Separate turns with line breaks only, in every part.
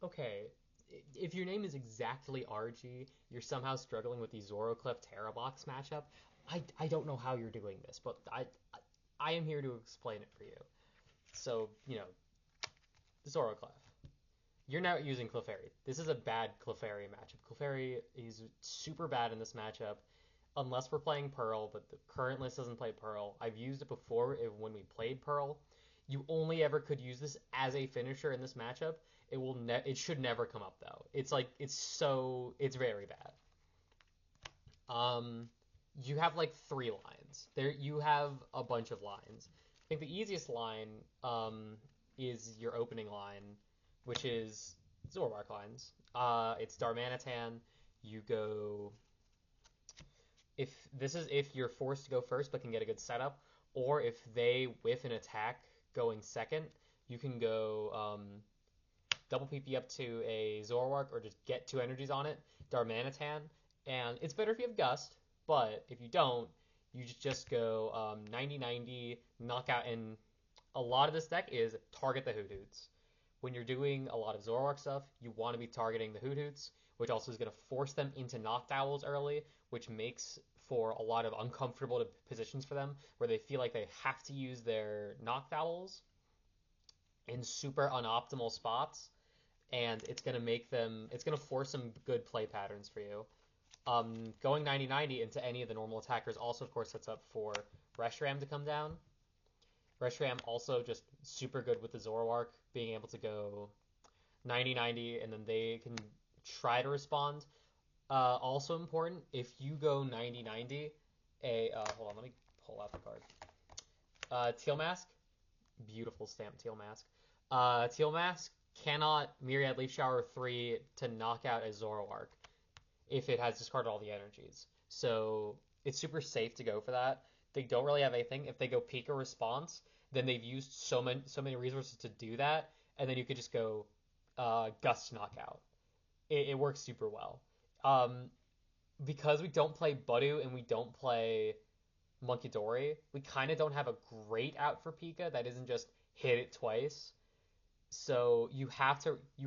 okay, if your name is exactly RG, you're somehow struggling with the Zoroark TeraBox matchup. I don't know how you're doing this, but I am here to explain it for you. So, Zoroark. You're now using Clefairy. This is a bad Clefairy matchup. Clefairy is super bad in this matchup, unless we're playing Pearl, but the current list doesn't play Pearl. I've used it before when we played Pearl. You only ever could use this as a finisher in this matchup. It should never come up though. It's very bad. Um, you have like three lines. You have a bunch of lines. I think the easiest line is your opening line, which is Zoroark lines. It's Darmanitan. You go if you're forced to go first but can get a good setup, or if they whiff an attack going second, you can go double PP up to a Zoroark or just get two energies on it, Darmanitan, and it's better if you have Gust, but if you don't, you just go 90-90, knockout, and a lot of this deck is target the Hoot Hoots. When you're doing a lot of Zoroark stuff, you want to be targeting the Hoot Hoots, which also is going to force them into Noctowls early, which makes for a lot of uncomfortable positions for them, where they feel like they have to use their Noctowls in super unoptimal spots, and it's going to force some good play patterns for you. Going 90-90 into any of the normal attackers also, of course, sets up for Reshiram to come down. Reshiram also just super good with the Zoroark, being able to go 90-90, and then they can try to respond. Also important, if you go 90-90, hold on, let me pull out the card. Teal Mask, beautiful stamp Teal Mask. Teal Mask cannot Myriad Leaf Shower 3 to knock out a Zoroark if it has discarded all the energies. So it's super safe to go for that. They don't really have anything. If they go Pika Response, then they've used so many resources to do that, and then you could just go Gust Knockout. It works super well. Um, because we don't play Budu and we don't play Munkidori, we kind of don't have a great out for Pika that isn't just hit it twice. So you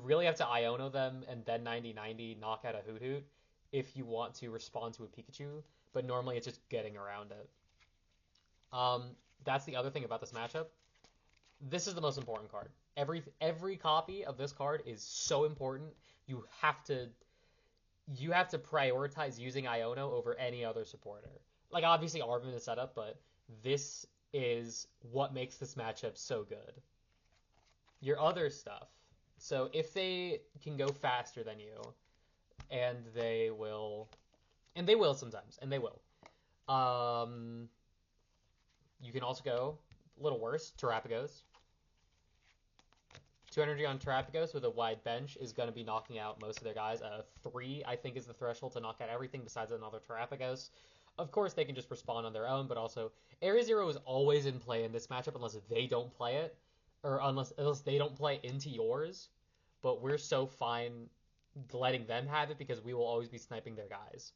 really have to Iono them and then 90-90 knock out a Hoot Hoot if you want to respond to a Pikachu, but normally it's just getting around it. Um, that's the other thing about this matchup. This is the most important card. Every copy of this card is so important. You have to prioritize using Iono over any other supporter. Like obviously Arvin is set up, but this is what makes this matchup so good. Your other stuff. So if they can go faster than you, and they will sometimes, and they will. Um, you can also go a little worse, Terrapagos. 2 energy on Terrapagos with a wide bench is going to be knocking out most of their guys. 3, I think, is the threshold to knock out everything besides another Terrapagos. Of course, they can just respond on their own, but also Area Zero is always in play in this matchup unless they don't play it, or unless they don't play into yours. But we're so fine letting them have it because we will always be sniping their guys.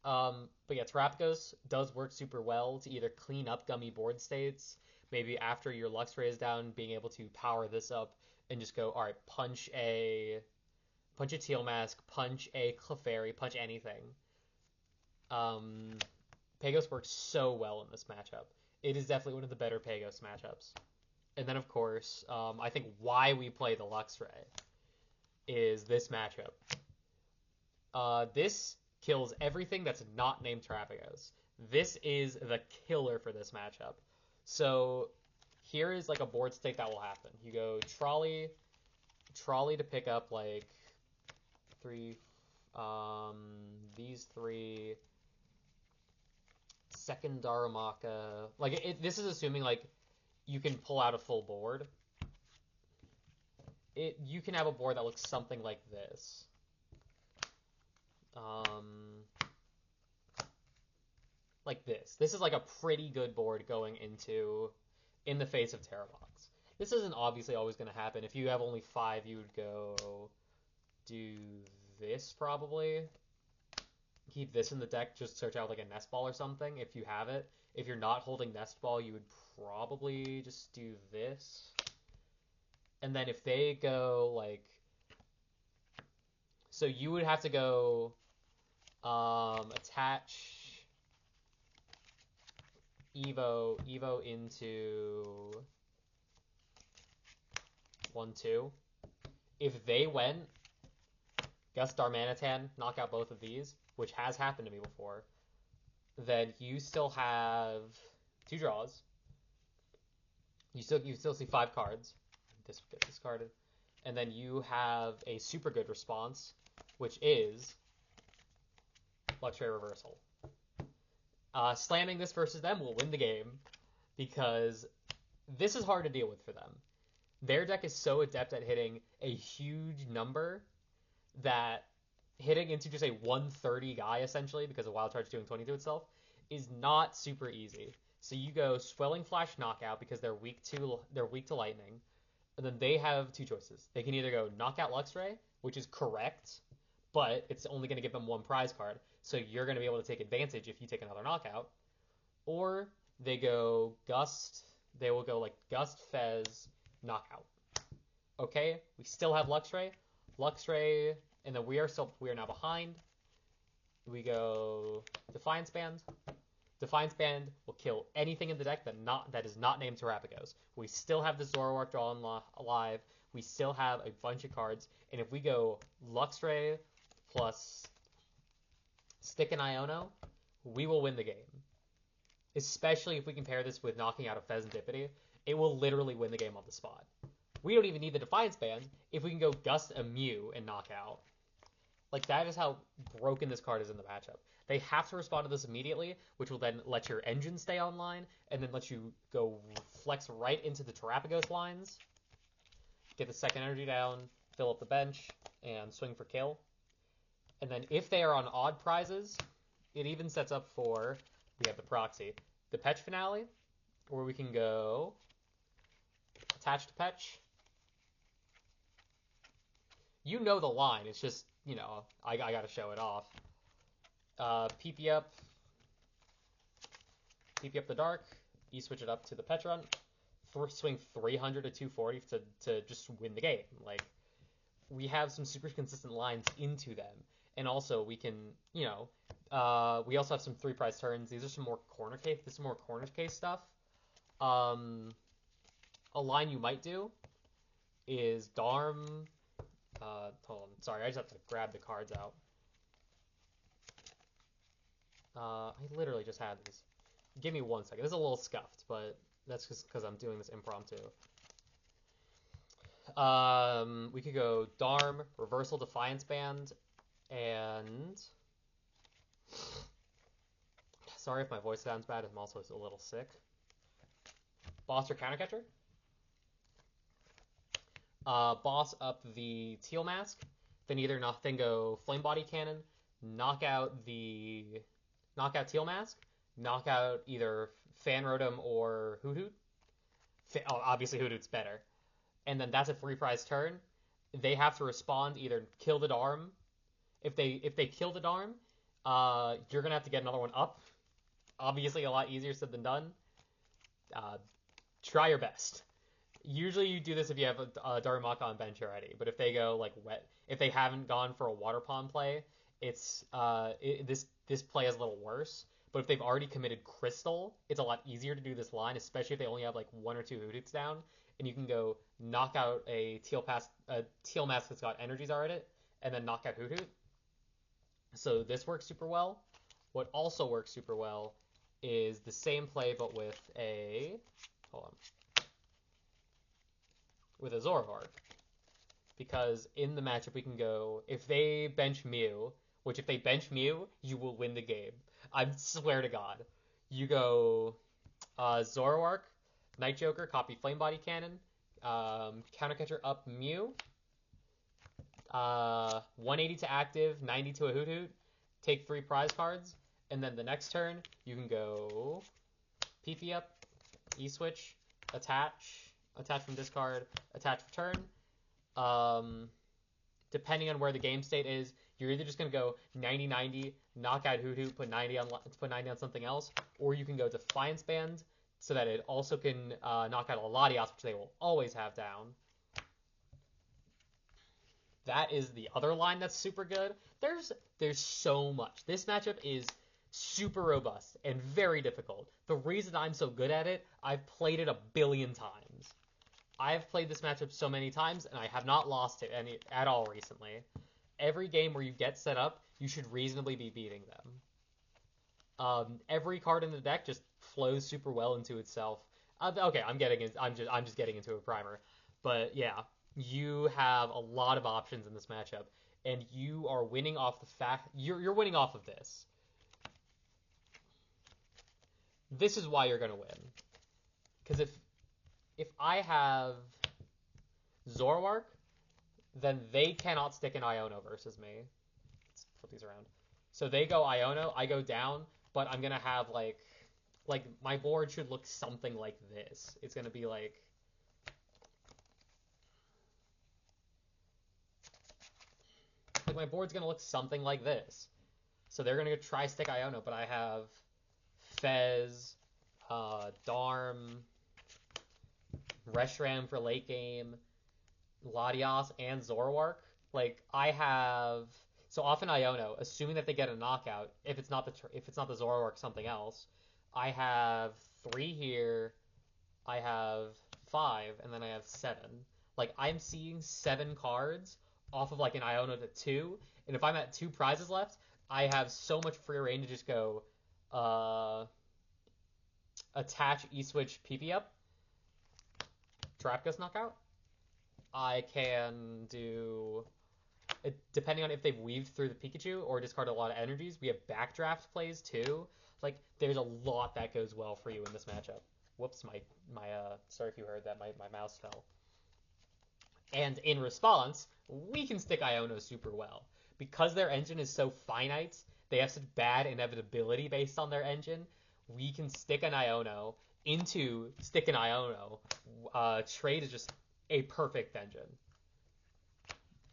But yeah, Terrapagos does work super well to either clean up gummy board states, maybe after your Luxray is down, being able to power this up and just go, all right, punch a Teal Mask, punch a Clefairy, punch anything. Pagos works so well in this matchup. It is definitely one of the better Pagos matchups. And then, of course, I think why we play the Luxray is this matchup. This kills everything that's not named Terrapagos. This is the killer for this matchup. So here is like a board state that will happen. You go trolley to pick up like these three, second Darumaka. Like this is assuming like you can pull out a full board. You can have a board that looks something like this. Like this. This is like a pretty good board going in the face of TeraBox. This isn't obviously always going to happen. If you have only 5, you would go do this probably. Keep this in the deck, just search out like a Nest Ball or something if you have it. If you're not holding Nest Ball, you would probably just do this. And then if they go, like... So you would have to go attach Evo into 1-2. If they went Gust Darmanitan, knock out both of these, which has happened to me before, then you still have 2 draws. You still see 5 cards. This gets discarded. And then you have a super good response, which is Luxray Reversal. Slamming this versus them will win the game, because this is hard to deal with for them. Their deck is so adept at hitting a huge number that hitting into just a 130 guy, essentially, because a Wild Charge doing 20 to itself, is not super easy. So you go Swelling Flash Knockout because they're weak to lightning, and then they have 2 choices. They can either go Knockout Luxray, which is correct, but it's only going to give them 1 prize card, so you're going to be able to take advantage if you take another knockout. Or they go Gust. They will go like Gust, Fez, Knockout. Okay, we still have Luxray, and then we are now behind. We go Defiance Band. Defiance Band will kill anything in the deck that is not named Terrapagos. We still have the Zoroark drawn alive. We still have a bunch of cards, and if we go Luxray plus Stick and Iono, we will win the game. Especially if we compare this with knocking out a Pheasantipity, it will literally win the game on the spot. We don't even need the Defiance Band if we can go Gust a Mew and knock out. Like, that is how broken this card is in the matchup. They have to respond to this immediately, which will then let your engine stay online, and then let you go flex right into the Terrapagos lines, get the second energy down, fill up the bench, and swing for kill. And then if they are on odd prizes, it even sets up for, we have the proxy, the Petch Finale, where we can go attach to Petch. You know the line, it's just, you know, I gotta show it off. PP up the Dark, E-switch it up to the Petron, swing 300 to 240 to just win the game. Like, we have some super consistent lines into them. And also, we can, you know, we also have some 3 prize turns. These are some more corner case stuff. A line you might do is Darm. Hold on, sorry, I just have to grab the cards out. I literally just had these. Give me 1 second. This is a little scuffed, but that's just because I'm doing this impromptu. We could go Darm, Reversal, Defiance Band, and... Sorry if my voice sounds bad, I'm also a little sick. Boss or Countercatcher. Boss up the Teal Mask, then go Flame Body Cannon, knock out Teal Mask, knock out either Fan Rotom or Hoot Hoot. Obviously Hoot Hoot's better. And then that's a 3 prize turn. They have to respond, either kill the Darm. If they kill the Darm, you're gonna have to get another one up. Obviously a lot easier said than done. Try your best. Usually you do this if you have a Darumaka on bench already, but if they go like wet, if they haven't gone for a Water Pond play, it's this play is a little worse. But if they've already committed Crystal, it's a lot easier to do this line, especially if they only have like 1 or 2 Hootoots down, and you can go knock out a Teal Mask that's got energies already, and then knock out Hoot Hoot. So this works super well. What also works super well is the same play, but with a Zoroark. Because in the matchup we can go, if they bench Mew, which if they bench Mew, you will win the game. I swear to God. You go Zoroark, Night Joker, copy Flame Body Cannon, Countercatcher up Mew, 180 to active, 90 to a Hoot Hoot, take 3 prize cards, and then the next turn you can go PP up, E-switch, attach from discard, attach return. Depending on where the game state is, you're either just going to go 90-90, knock out Hoot Hoot, put 90 on something else, or you can go Defiance Band so that it also can knock out a Latias, which they will always have down. that is the other line that's super good. There's so much. This matchup is super robust and very difficult. The reason I'm so good at it, I've played it a billion times. I've played this matchup so many times, and I have not lost it any at all recently. Every game where you get set up, you should reasonably be beating them. Every card in the deck just flows super well into itself. Okay, I'm just getting into a primer, but yeah, you have a lot of options in this matchup, and you are winning off the fact you're winning off of this. This is why you're gonna win, because if I have Zoroark, then they cannot stick an Iono versus me. Let's flip these around. So they go Iono, I go down, but I'm gonna have like my board should look something like this. It's gonna be like my board's gonna look something like this. So they're gonna try stick Iono, but I have Fez, Darm, Reshiram for late game, Latias, and Zoroark. Like I have so often Iono, assuming that they get a knockout. If it's not the Zoroark, something else. I have 3 here. I have 5, and then I have 7. Like I'm seeing 7 cards off of like an Iono to 2, and if I'm at 2 prizes left, I have so much free reign to just go attach E-switch PP up, Trap Ghost knockout. I can do, depending on if they've weaved through the Pikachu or discard a lot of energies, we have backdraft plays too. Like, there's a lot that goes well for you in this matchup. Whoops, sorry if you heard that, my mouse fell. And in response, we can stick Iono super well. Because their engine is so finite, they have such bad inevitability based on their engine, we can stick an Iono into stick an Iono. Trade is just a perfect engine.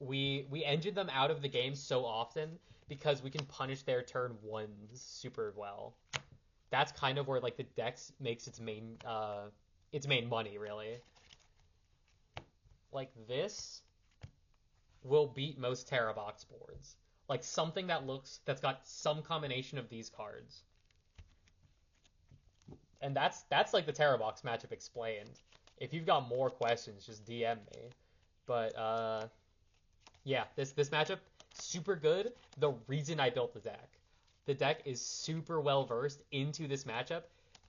We engine them out of the game so often because we can punish their turn 1s super well. That's kind of where like the Dex makes its main money, really. Like this will beat most TeraBox boards. Like something that's got some combination of these cards. And that's like the TeraBox matchup explained. If you've got more questions, just DM me. But yeah, this matchup super good. The reason I built the deck is super well versed into this matchup,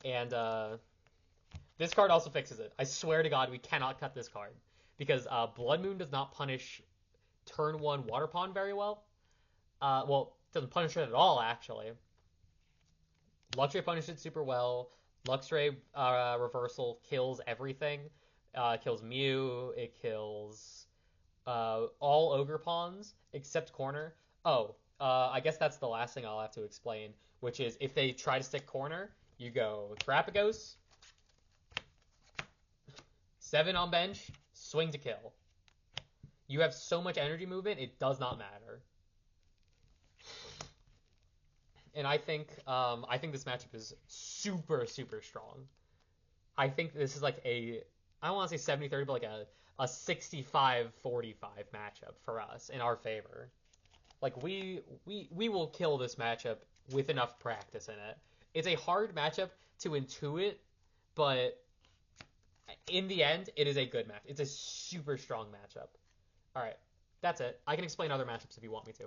and this card also fixes it. I swear to God, we cannot cut this card because Blood Moon does not punish turn 1 Water Pond very well. Well, it doesn't punish it at all actually. Luxray punishes it super well. Luxray reversal kills everything. Kills Mew. It kills all Ogre Pawns except Corner. Oh, I guess that's the last thing I'll have to explain, which is if they try to stick Corner, you go Therapagos, 7 on bench, swing to kill. You have so much energy movement, it does not matter. And I think this matchup is super, super strong. I think this is like I don't want to say 70-30, but like a 65-45 matchup for us in our favor. Like we will kill this matchup with enough practice in it. It's a hard matchup to intuit, but in the end, it is a good match. It's a super strong matchup. All right, that's it. I can explain other matchups if you want me to.